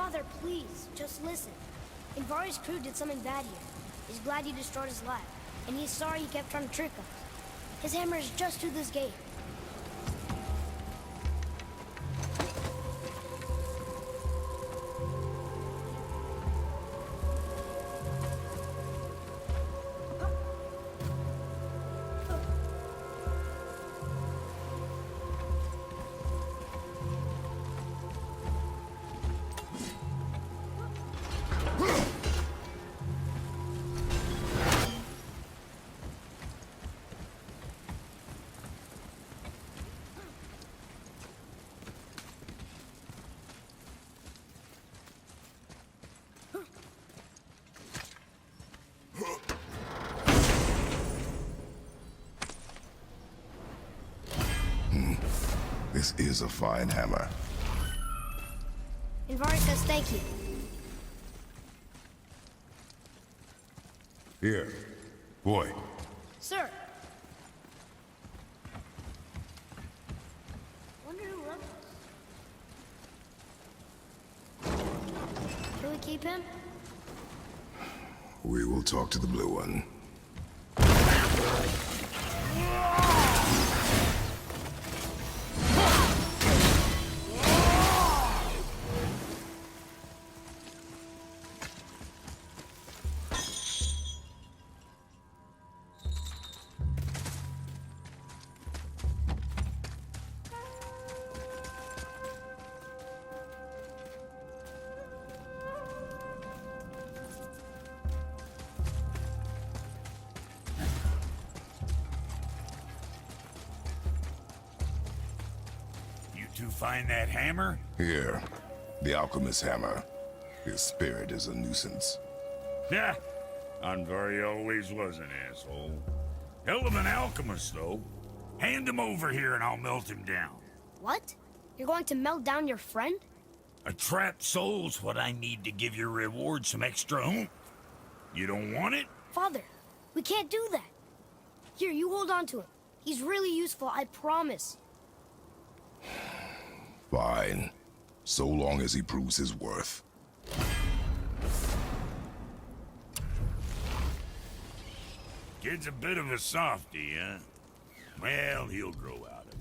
Father, please, just listen. Invari's crew did something bad here. He's glad you destroyed his lab, and he's sorry he kept trying to trick us. His hammer is just through this gate. This is a fine hammer. Invari says thank you. Here. Boy. Sir. Wonder who left us. Can we keep him? We will talk to the blue one. To find that hammer? Here. The alchemist's hammer. His spirit is a nuisance. Yeah, Anvari always was an asshole. Hell of an alchemist, though. Hand him over here and I'll melt him down. What? You're going to melt down your friend? A trapped soul's what I need to give your reward some extra oomph. You don't want it? Father, we can't do that. Here, you hold on to him. He's really useful, I promise. Fine. So long as he proves his worth. Kid's a bit of a softie, huh? Well, he'll grow out of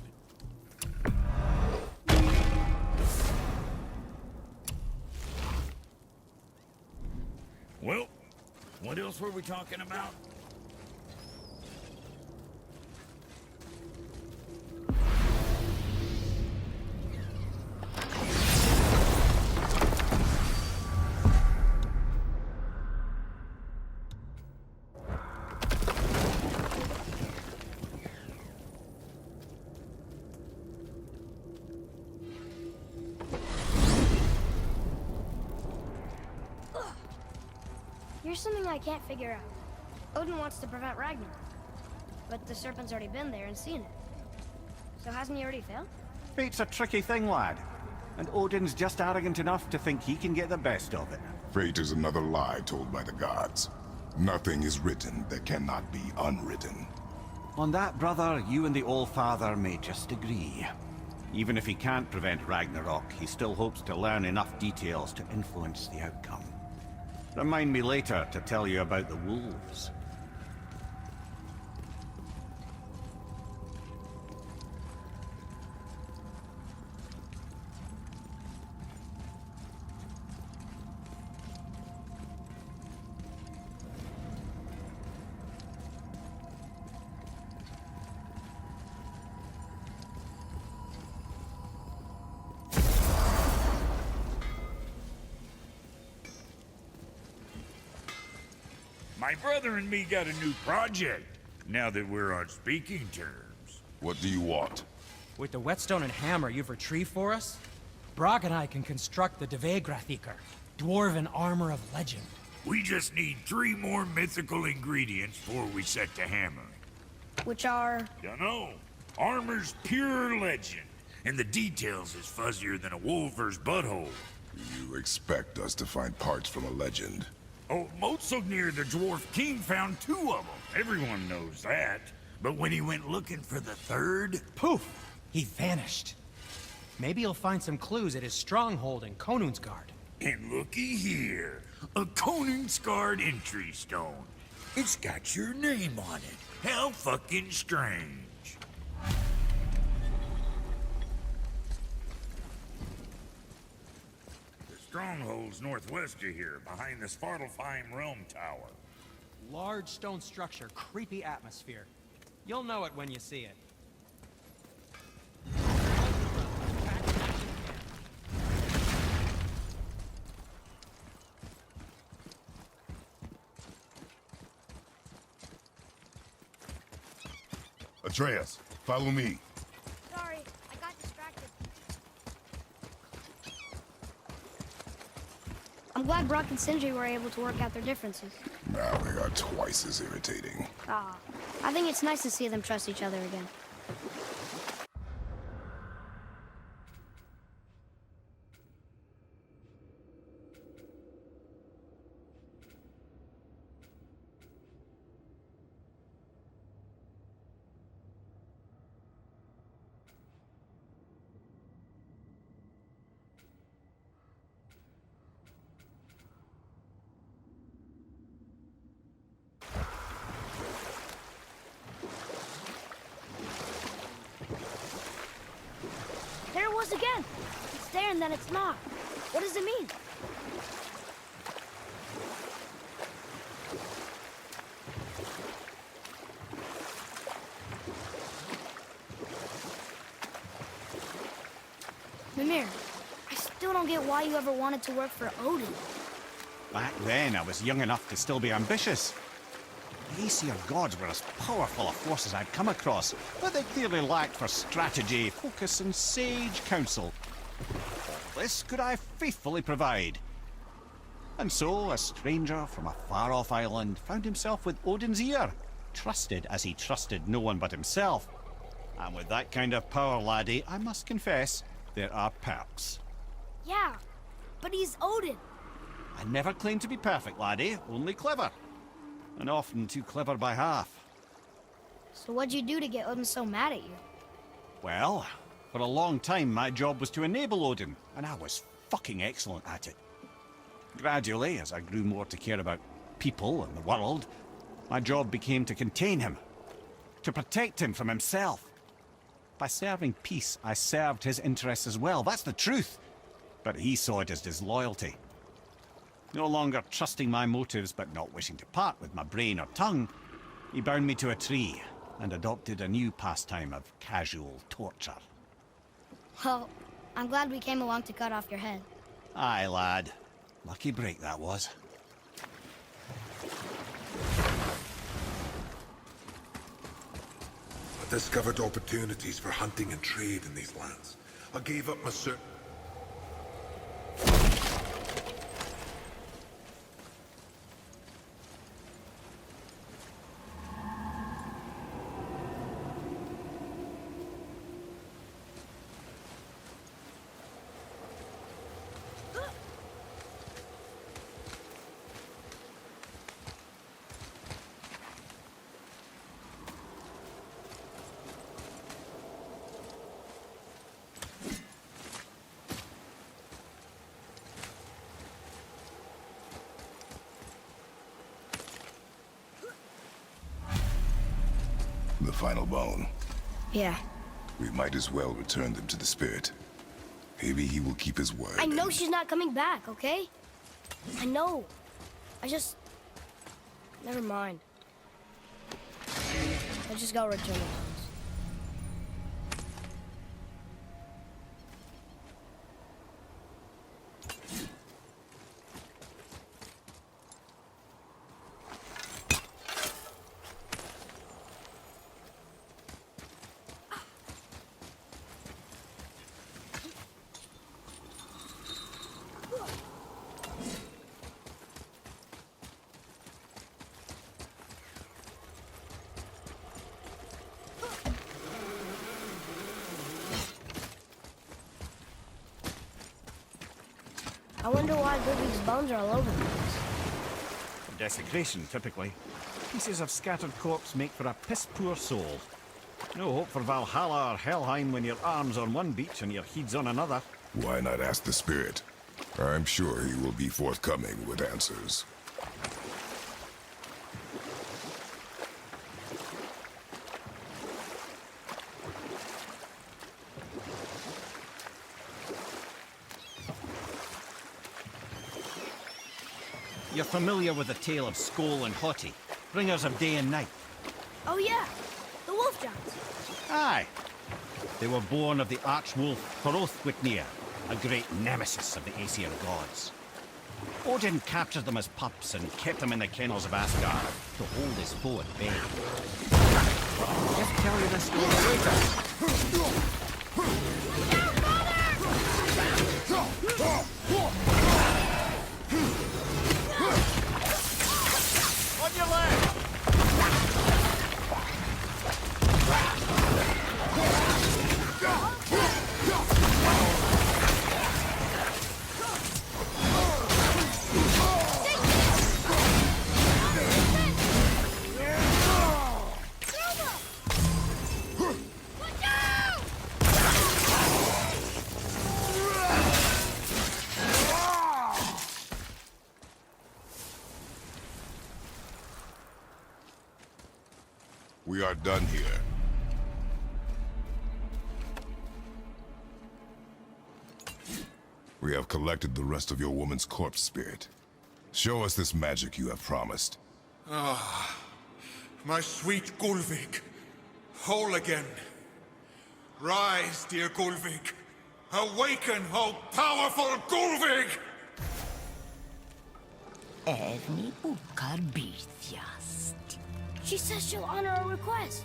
it. Well, what else were we talking about? Here's something I can't figure out. Odin wants to prevent Ragnarok, but the serpent's already been there and seen it. So hasn't he already failed? Fate's a tricky thing, lad. And Odin's just arrogant enough to think he can get the best of it. Fate is another lie told by the gods. Nothing is written that cannot be unwritten. On that, brother, you and the All-Father may just agree. Even if he can't prevent Ragnarok, he still hopes to learn enough details to influence the outcome. Remind me later to tell you about the wolves. My brother and me got a new project, now that we're on speaking terms. What do you want? With the whetstone and hammer you've retrieved for us, Brok and I can construct the Dvegrathikr, dwarven armor of legend. We just need 3 more mythical ingredients before we set to hammering. Which are... Dunno. Armor's pure legend, and the details is fuzzier than a wolver's butthole. You expect us to find parts from a legend? Oh, Motsognir the Dwarf King found 2 of them. Everyone knows that. But when he went looking for the 3rd... Poof! He vanished. Maybe he'll find some clues at his stronghold in Konunsgard. And looky here, a Koningsguard entry stone. It's got your name on it. How fucking strange. The stronghold's northwest of here, behind the Svartalfheim Realm Tower. Large stone structure, creepy atmosphere. You'll know it when you see it. Atreus, follow me. Sorry, I got distracted. I'm glad Brock and Sindri were able to work out their differences. Now they are twice as irritating. Ah, I think it's nice to see them trust each other again. There it was again! It's there and then it's not. What does it mean? Mimir, I still don't get why you ever wanted to work for Odin. Back then, I was young enough to still be ambitious. The Aesir gods were as powerful a force as I'd come across, but they clearly lacked for strategy, focus, and sage counsel. All this could I faithfully provide. And so, a stranger from a far-off island found himself with Odin's ear, trusted as he trusted no one but himself. And with that kind of power, laddie, I must confess, there are perks. Yeah, but he's Odin. I never claimed to be perfect, laddie, only clever. And often too clever by half. So what'd you do to get Odin so mad at you? Well, for a long time my job was to enable Odin, and I was fucking excellent at it. Gradually, as I grew more to care about people and the world, my job became to contain him, to protect him from himself. By serving peace, I served his interests as well, that's the truth. But he saw it as disloyalty. No longer trusting my motives, but not wishing to part with my brain or tongue, he bound me to a tree and adopted a new pastime of casual torture. Well, I'm glad we came along to cut off your head. Aye, lad. Lucky break that was. I discovered opportunities for hunting and trade in these lands. I gave up my The final bone. Yeah. We might as well return them to the spirit. Maybe he will keep his word. I know she's not coming back, okay? I know. Never mind. I just gotta return the bones. I wonder why Ludwig's bones are all over the place. Desecration, typically. Pieces of scattered corpse make for a piss-poor soul. No hope for Valhalla or Helheim when your arm's on one beach and your head's on another. Why not ask the spirit? I'm sure he will be forthcoming with answers. You're familiar with the tale of Skoll and Hoti, bringers of day and night? Oh yeah, the wolf giants. Aye. They were born of the archwolf Hrothwitnir, a great nemesis of the Aesir gods. Odin captured them as pups and kept them in the kennels of Asgard to hold his foe at bay. Just tell you this story later. On your left! We are done here. We have collected the rest of your woman's corpse spirit. Show us this magic you have promised. My sweet Gulvik, whole again. Rise, dear Gulvik. Awaken, O powerful Gulvik! Evni bukar bitjast. She says she'll honor our request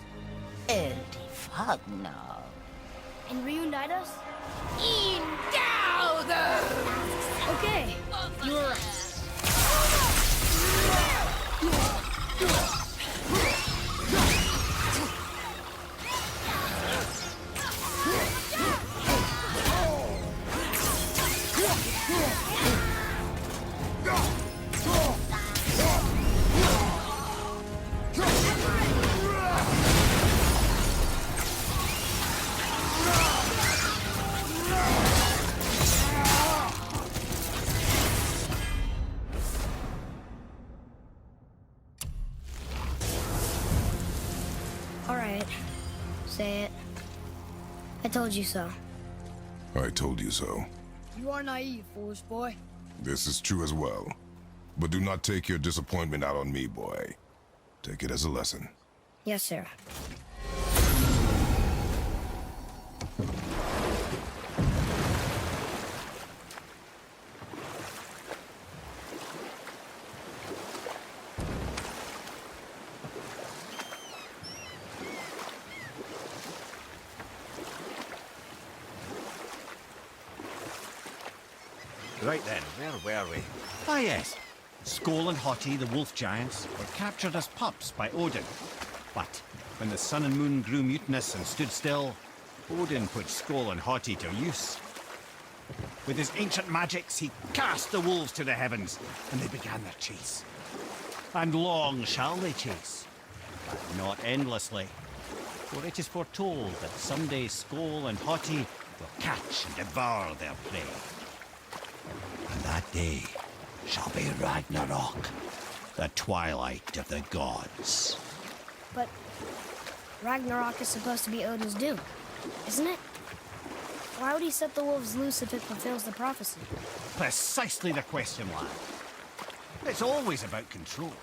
Eldi fagnar. and reunite us. In gauder! Okay, you were right. All right, say it. I told you so. I told you so. You are naive, foolish boy. This is true as well. But do not take your disappointment out on me, boy. Take it as a lesson. Yes, sir. Right then, where were we? Ah yes, Skoll and Hoti, the wolf giants, were captured as pups by Odin. But when the sun and moon grew mutinous and stood still, Odin put Skoll and Hoti to use. With his ancient magics, he cast the wolves to the heavens, and they began their chase. And long shall they chase, but not endlessly. For it is foretold that someday Skoll and Hoti will catch and devour their prey. And that day shall be Ragnarok, the twilight of the gods. But Ragnarok is supposed to be Odin's doom, isn't it? Why would he set the wolves loose if it fulfills the prophecy? Precisely the question, lad. It's always about control.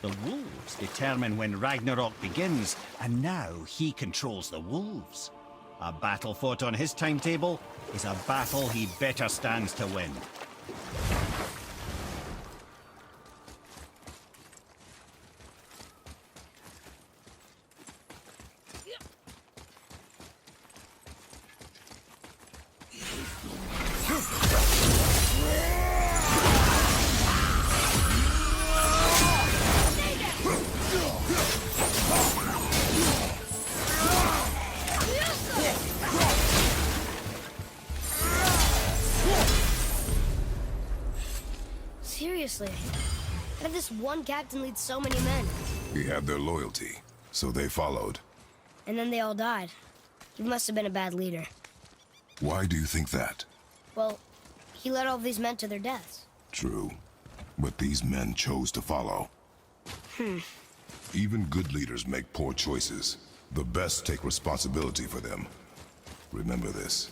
The wolves determine when Ragnarok begins, and now he controls the wolves. A battle fought on his timetable is a battle he better stands to win. Seriously, how did this one captain lead so many men? He had their loyalty, so they followed. And then they all died. He must have been a bad leader. Why do you think that? Well, He led all these men to their deaths. True. But these men chose to follow. Even good leaders make poor choices. The best take responsibility for them. Remember this.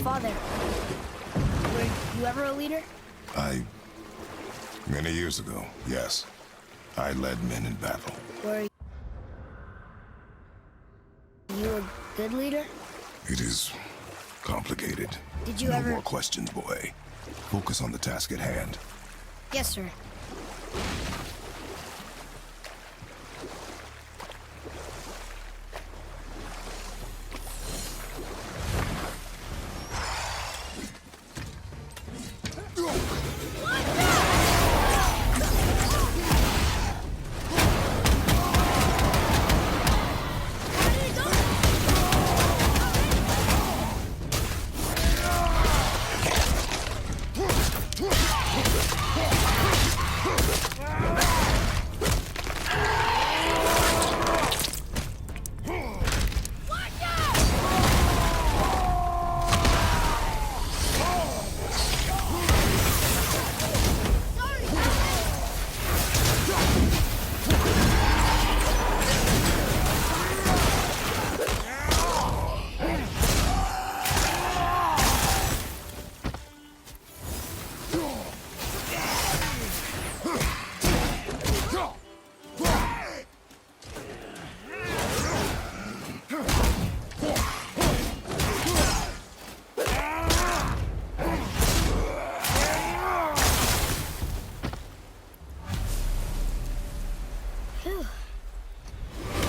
Father, were you ever a leader? Many years ago, yes. I led men in battle. Were you a good leader? It is complicated. Did you no ever... more questions, boy. Focus on the task at hand. Yes, sir.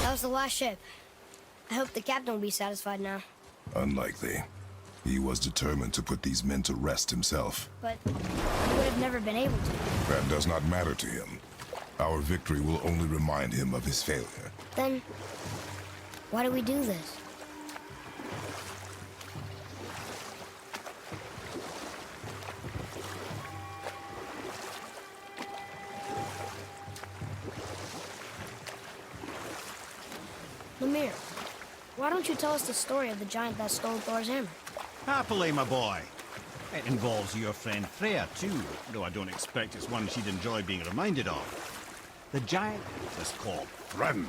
That was the last ship. I hope the captain will be satisfied now. Unlikely. He was determined to put these men to rest himself. But he would have never been able to. That does not matter to him. Our victory will only remind him of his failure. Then, why do we do this? Lemire, why don't you tell us the story of the giant that stole Thor's hammer? Happily, my boy. It involves your friend Freya, too, though I don't expect it's one she'd enjoy being reminded of. The giant was called Thrym,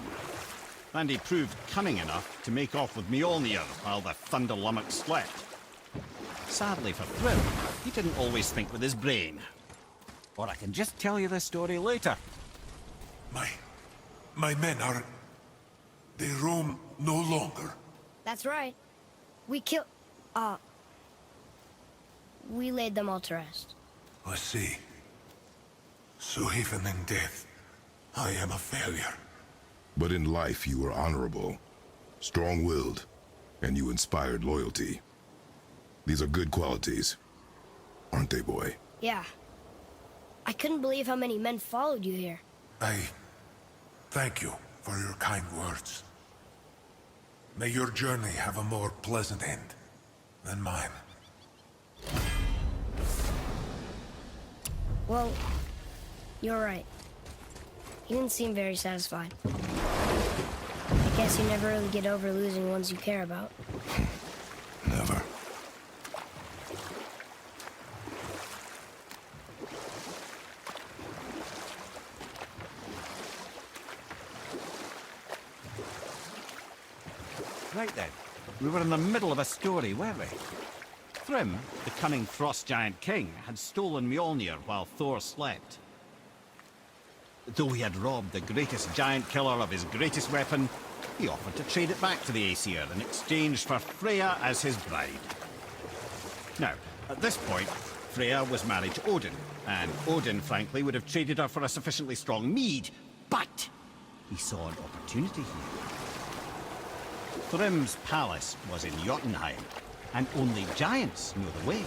and he proved cunning enough to make off with Mjolnir while the Thunder Lummox slept. Sadly for Thrym, he didn't always think with his brain. Or I can just tell you the story later. My men are... They roam no longer. That's right. We laid them all to rest. I see. So even in death, I am a failure. But in life you were honorable, strong-willed, and you inspired loyalty. These are good qualities, aren't they, boy? Yeah. I couldn't believe how many men followed you here. I thank you for your kind words. May your journey have a more pleasant end than mine. Well, you're right. He didn't seem very satisfied. I guess you never really get over losing ones you care about. Never. Right then. We were in the middle of a story, weren't we? Thrym, the cunning frost giant king, had stolen Mjolnir while Thor slept. Though he had robbed the greatest giant killer of his greatest weapon, he offered to trade it back to the Aesir in exchange for Freya as his bride. Now, at this point, Freya was married to Odin, and Odin, frankly, would have traded her for a sufficiently strong mead, but he saw an opportunity here. Thrym's palace was in Jotunheim, and only giants knew the way.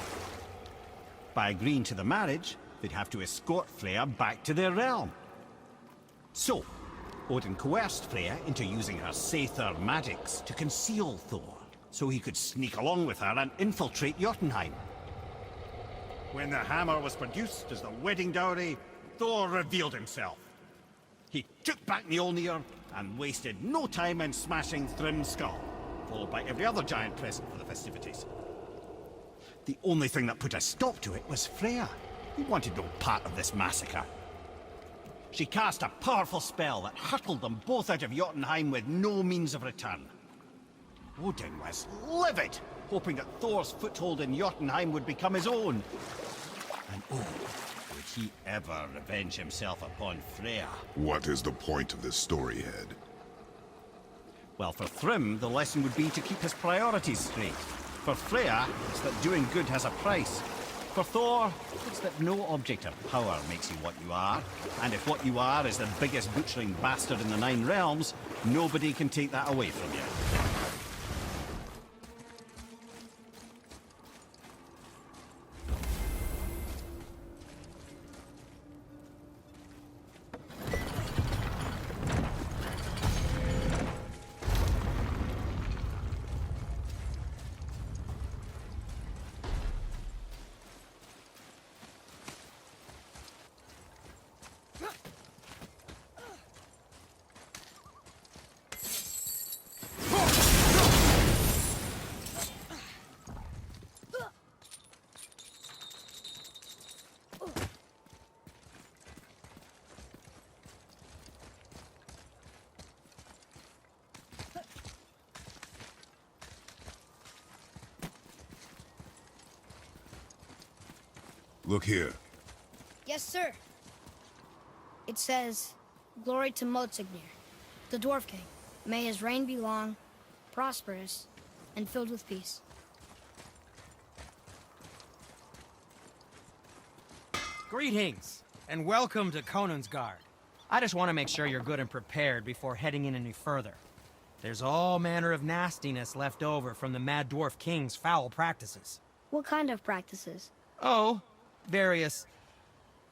By agreeing to the marriage, they'd have to escort Freya back to their realm. So, Odin coerced Freya into using her Saether magics to conceal Thor, so he could sneak along with her and infiltrate Jotunheim. When the hammer was produced as the wedding dowry, Thor revealed himself. He took back Mjolnir and wasted no time in smashing Thrym's skull, followed by every other giant present for the festivities. The only thing that put a stop to it was Freya, who wanted no part of this massacre. She cast a powerful spell that hurtled them both out of Jotunheim with no means of return. Odin was livid, hoping that Thor's foothold in Jotunheim would become his own. And oh, would he ever revenge himself upon Freya? What is the point of this story, Head? Well, for Thrym, the lesson would be to keep his priorities straight. For Freya, it's that doing good has a price. For Thor, it's that no object of power makes you what you are. And if what you are is the biggest butchering bastard in the Nine Realms, nobody can take that away from you. Look here. Yes, sir. It says, "Glory to Motsignir, the Dwarf King. May his reign be long, prosperous, and filled with peace." Greetings, and welcome to Conan's Guard. I just want to make sure you're good and prepared before heading in any further. There's all manner of nastiness left over from the Mad Dwarf King's foul practices. What kind of practices? Oh, various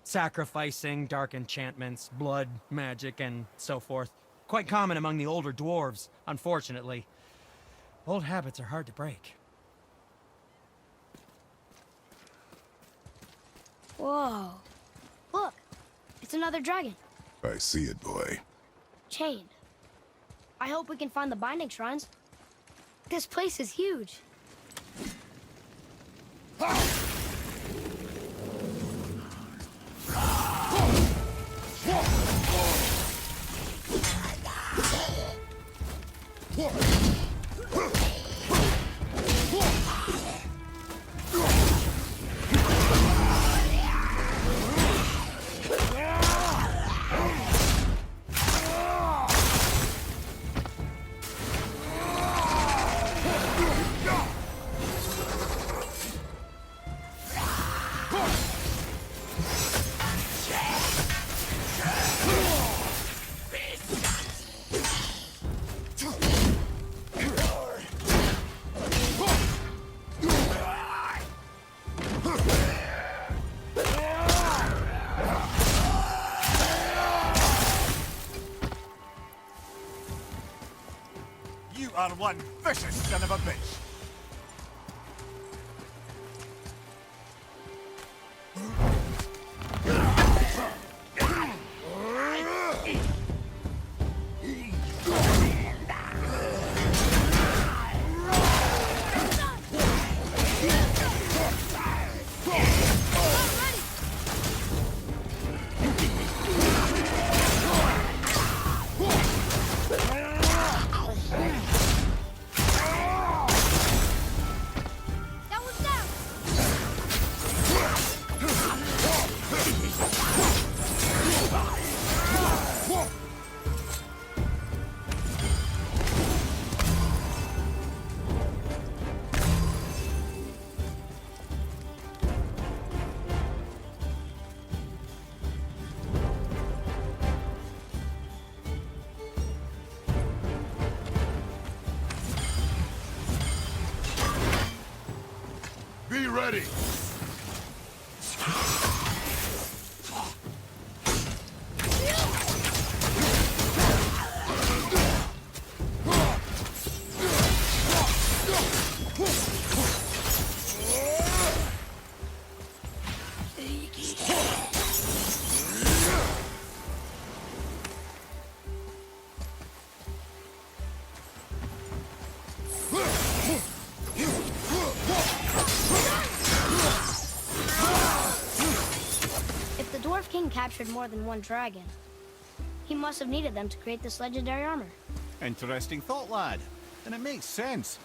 sacrificing, dark enchantments, blood, magic, and so forth. Quite common among the older dwarves, unfortunately. Old habits are hard to break. Whoa. Look, it's another dragon. I see it, boy. Chained. I hope we can find the binding shrines. This place is huge. are one vicious son of a bitch. That was down. Be ready! If the Dwarf King captured more than one dragon, he must have needed them to create this legendary armor. Interesting thought, lad. And it makes sense.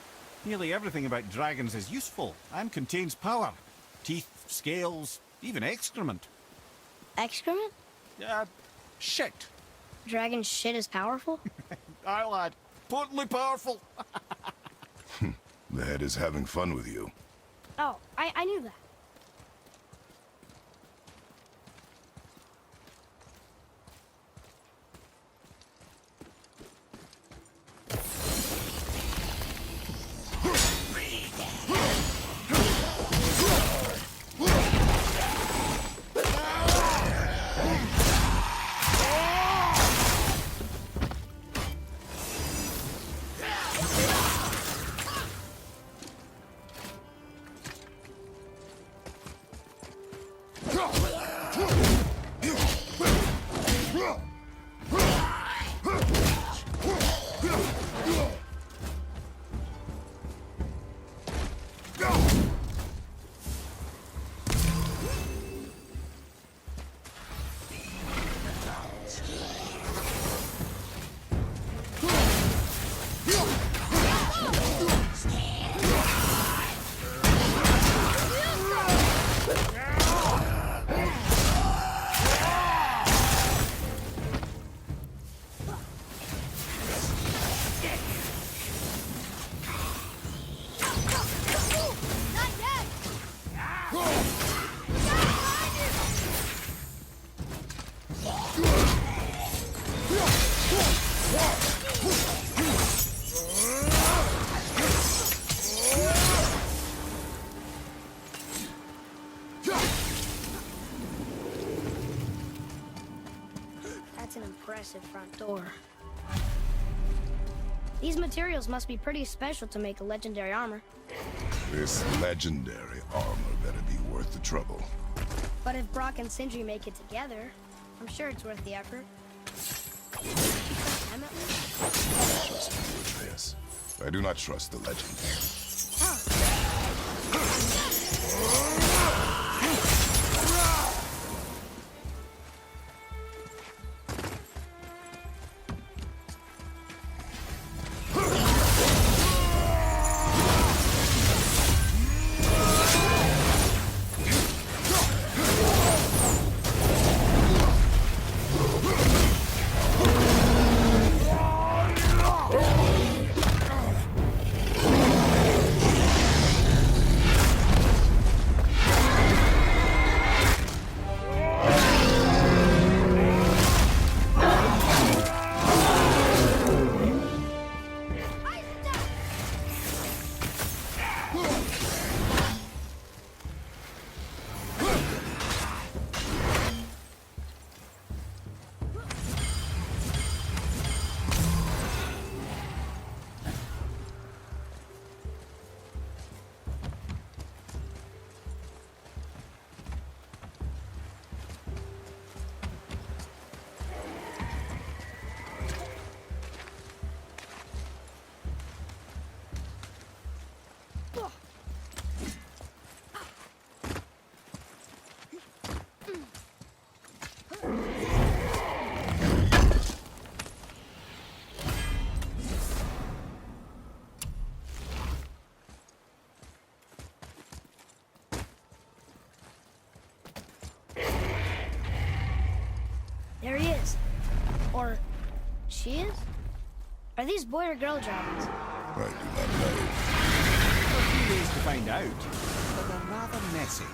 Nearly everything about dragons is useful and contains power. Teeth, scales, even excrement. Excrement? Shit. Dragon shit is powerful? Aye, lad. Potently powerful. The head is having fun with you. Oh, I knew that. That's an impressive front door. These materials must be pretty special to make a legendary armor. This legendary armor better be worth the trouble. But if Brock and Sindri make it together, I'm sure it's worth the effort. Them at least? Trust me, Atreus. I do not trust the legend. she is? Are these boy or girl dragons? I do not know. There are a few ways to find out, but they're rather messy.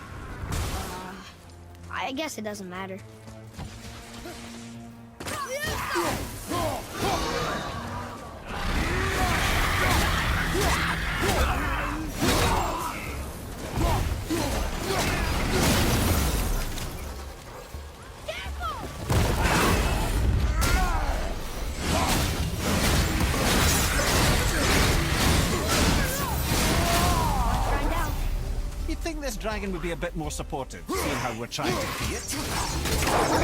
I guess it doesn't matter. You'd think this dragon would be a bit more supportive, seeing how we're trying to free it.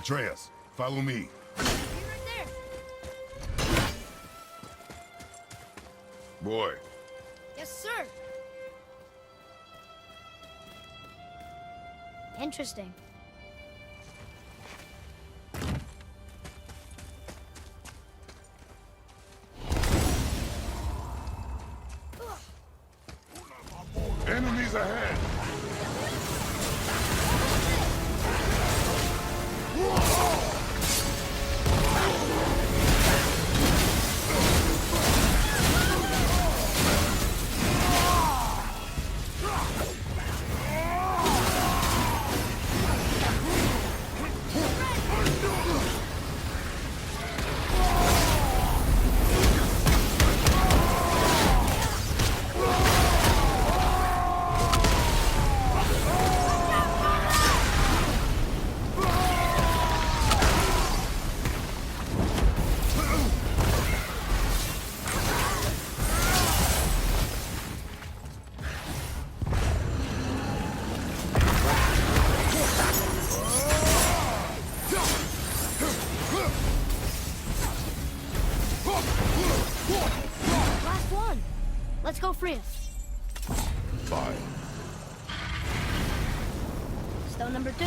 Atreus, follow me. Be right there. Boy, Yes, sir. Interesting. enemies ahead! three of them. Fine. Stone number 2.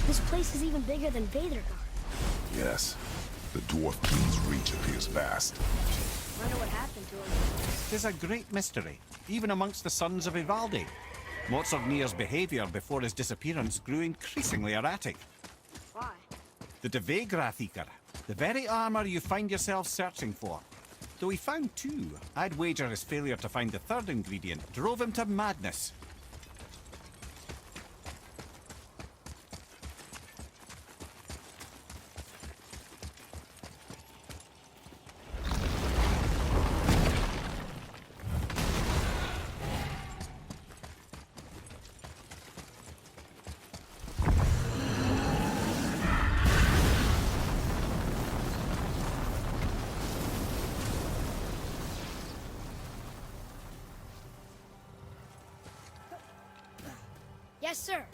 This place is even bigger than Midgard. Yes. The Dwarf King's reach appears vast. Wonder what happened to him. Tis a great mystery, even amongst the sons of Ivaldi. Mozartnir's behavior before his disappearance grew increasingly erratic. Why? The Devegrathikr, the very armor you find yourself searching for. Though he found 2, I'd wager his failure to find the 3rd ingredient drove him to madness. Yes, sir.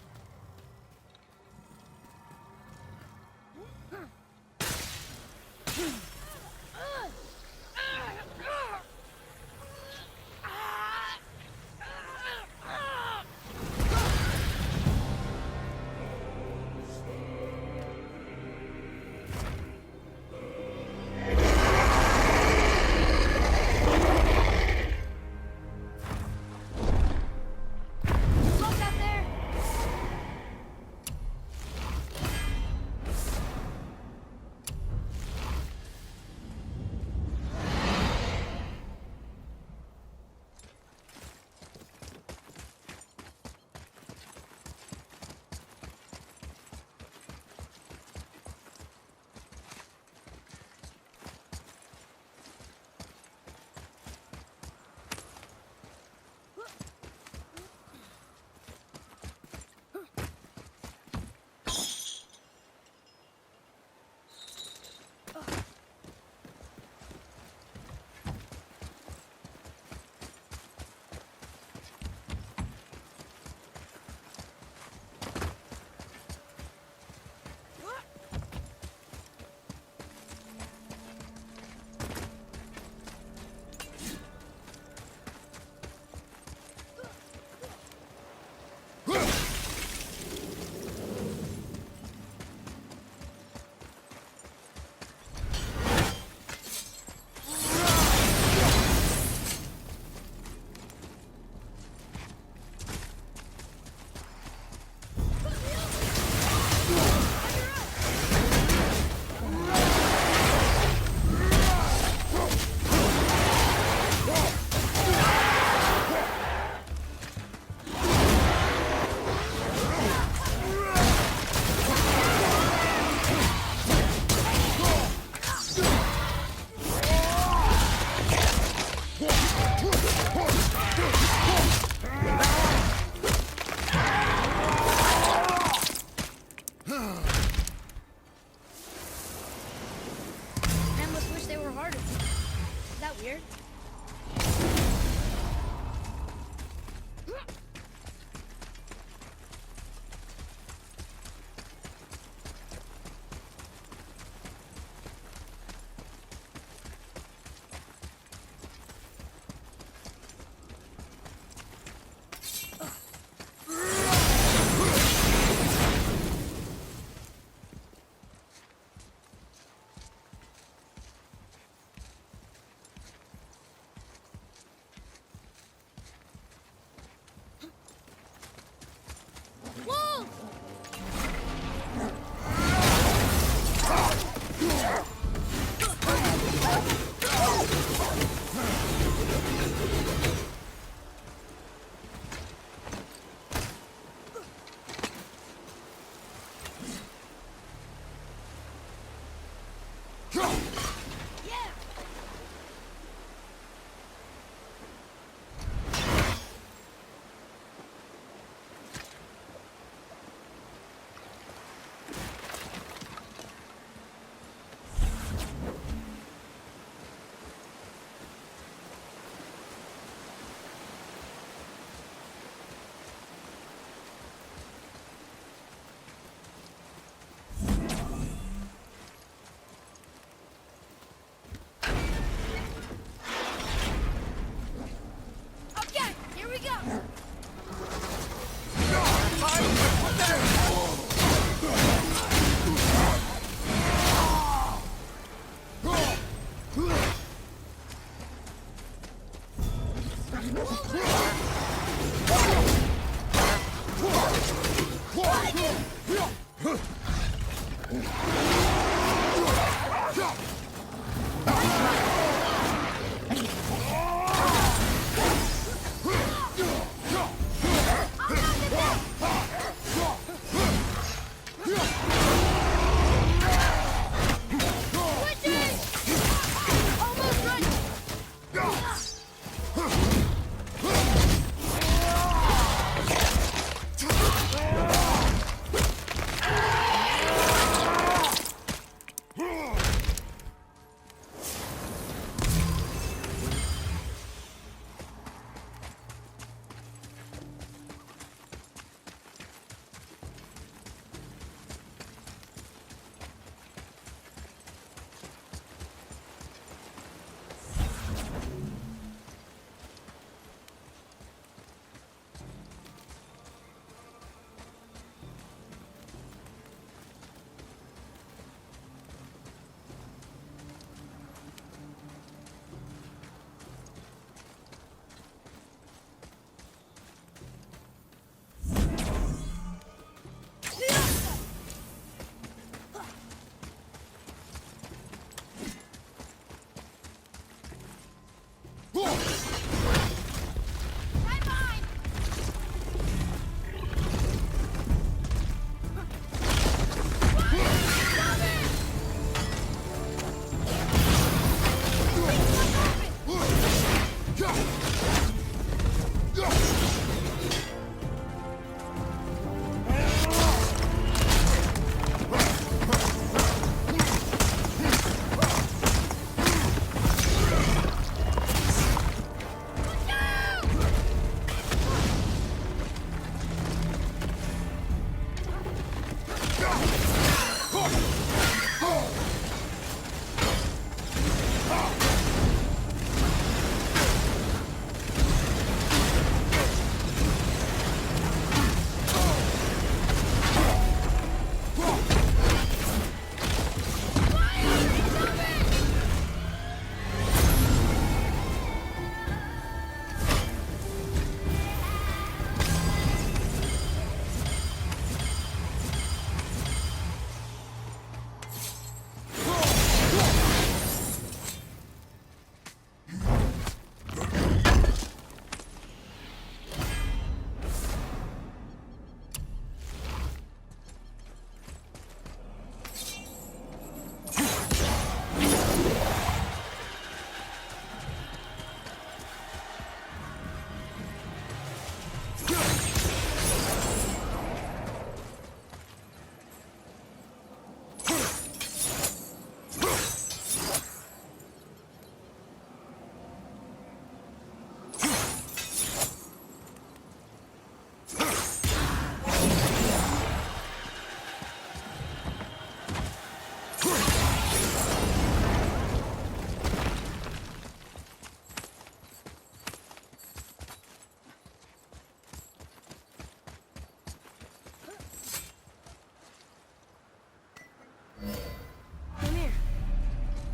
Look out there!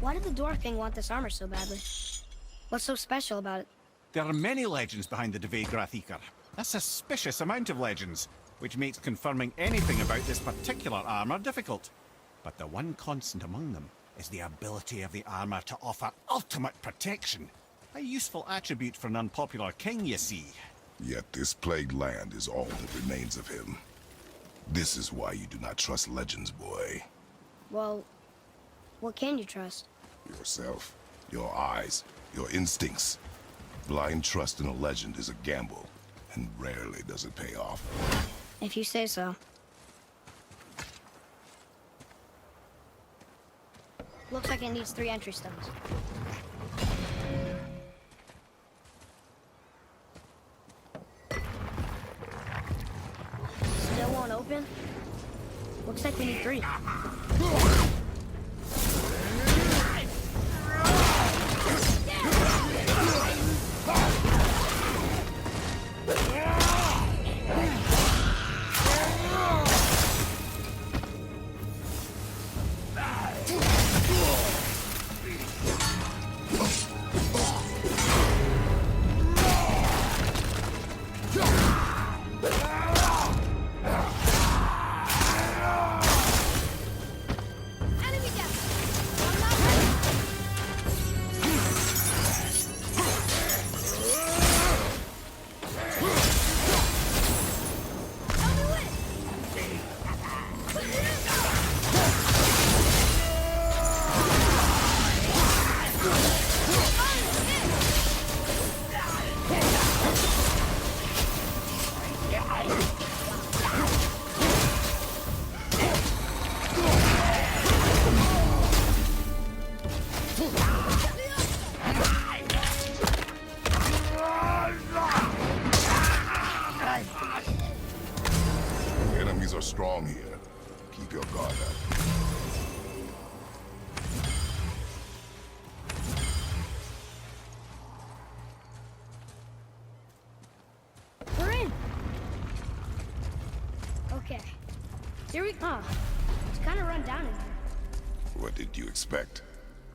Why did the Dwarf King want this armor so badly? What's so special about it? There are many legends behind the Dvegrathikar. A suspicious amount of legends, which makes confirming anything about this particular armor difficult. But the one constant among them is the ability of the armor to offer ultimate protection. A useful attribute for an unpopular king, you see. Yet this plagued land is all that remains of him. This is why you do not trust legends, boy. Well, what can you trust? Yourself, your eyes, your instincts. Blind trust in a legend is a gamble, and rarely does it pay off. If you say so. Looks like it needs 3 entry stones. Still won't open? Looks like we need 3. Enemy down! I'm not ready! Tell me when! Enemies are strong here. Keep your guard up. We're in! Okay. Here we go. It's kind of run down in here. What did you expect?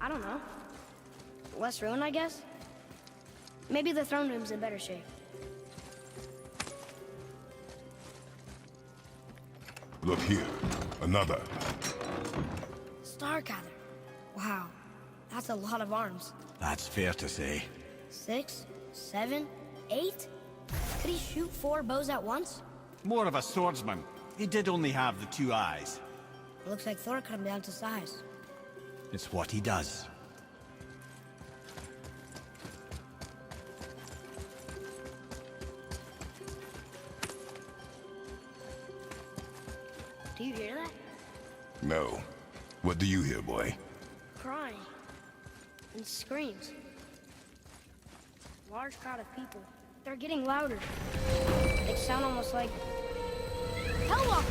I don't know. Less ruin, I guess? Maybe the throne room's in better shape. Look here. Another. Stargather. Wow. That's a lot of arms. That's fair to say. 6, 7, 8? Could he shoot 4 bows at once? More of a swordsman. He did only have the 2 eyes. Looks like Thor cut him down to size. It's what he does. Do you hear that? No. What do you hear, boy? Crying. And screams. Large crowd of people. They're getting louder. They sound almost like... Hellwalker!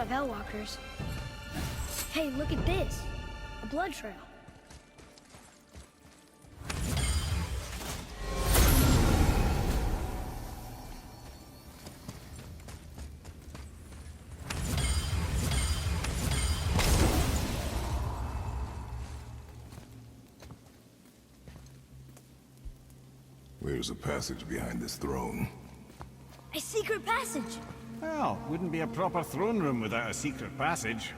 Hellwalkers. Hey, look at this. A blood trail. There's a passage behind this throne. A secret passage! Well, wouldn't be a proper throne room without a secret passage.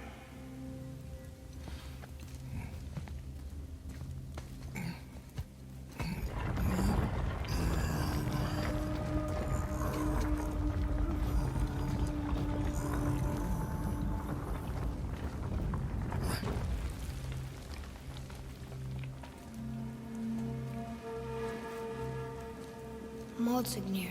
Motsognir.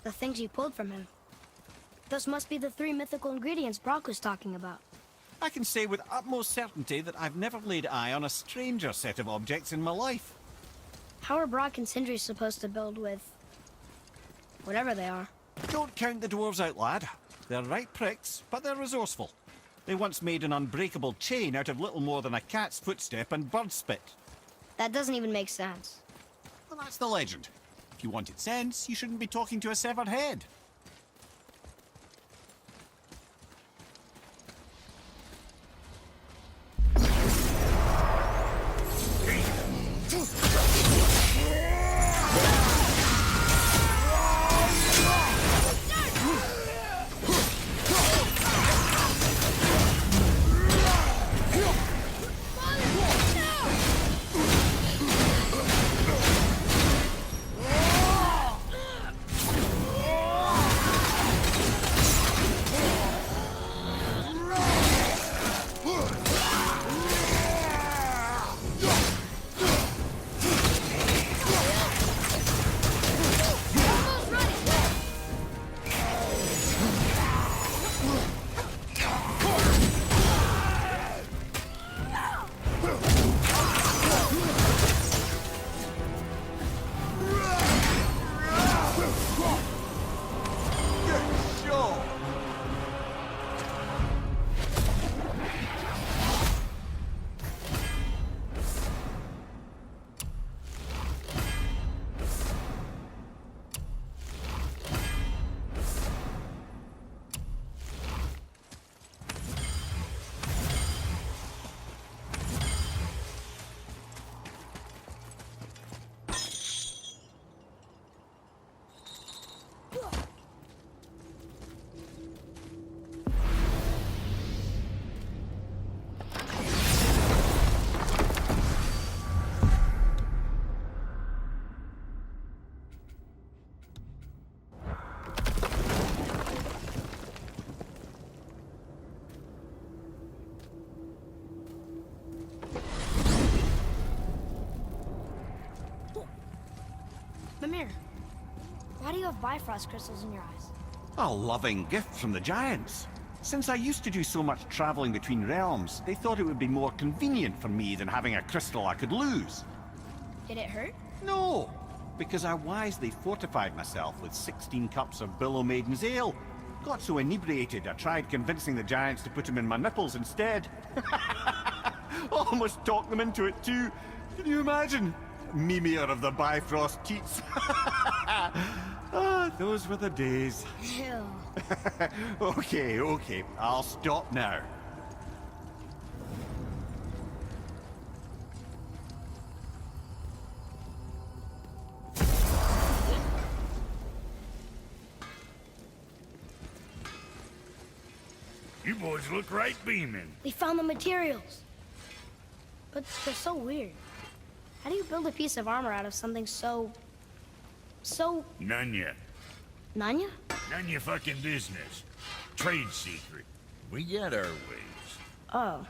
The things you pulled from him. Those must be the 3 mythical ingredients Brock was talking about. I can say with utmost certainty that I've never laid eye on a stranger set of objects in my life. How are Brock and Sindri supposed to build with... whatever they are? Don't count the dwarves out, lad. They're right pricks, but they're resourceful. They once made an unbreakable chain out of little more than a cat's footstep and bird spit. That doesn't even make sense. Well, that's the legend. If you wanted sense, you shouldn't be talking to a severed head. Mimir, why do you have Bifrost crystals in your eyes? A loving gift from the giants. Since I used to do so much traveling between realms, they thought it would be more convenient for me than having a crystal I could lose. Did it hurt? No, because I wisely fortified myself with 16 cups of Billow Maiden's Ale. Got so inebriated, I tried convincing the giants to put them in my nipples instead. Almost talked them into it too. Can you imagine? Mimir of the Bifrost teats. Ah, those were the days. Ew. Okay, I'll stop now. You boys look right beaming. We found the materials. But they're so weird. How do you build a piece of armor out of something so... None yet. Nanya? None your fucking business. Trade secret. We got our ways. Oh.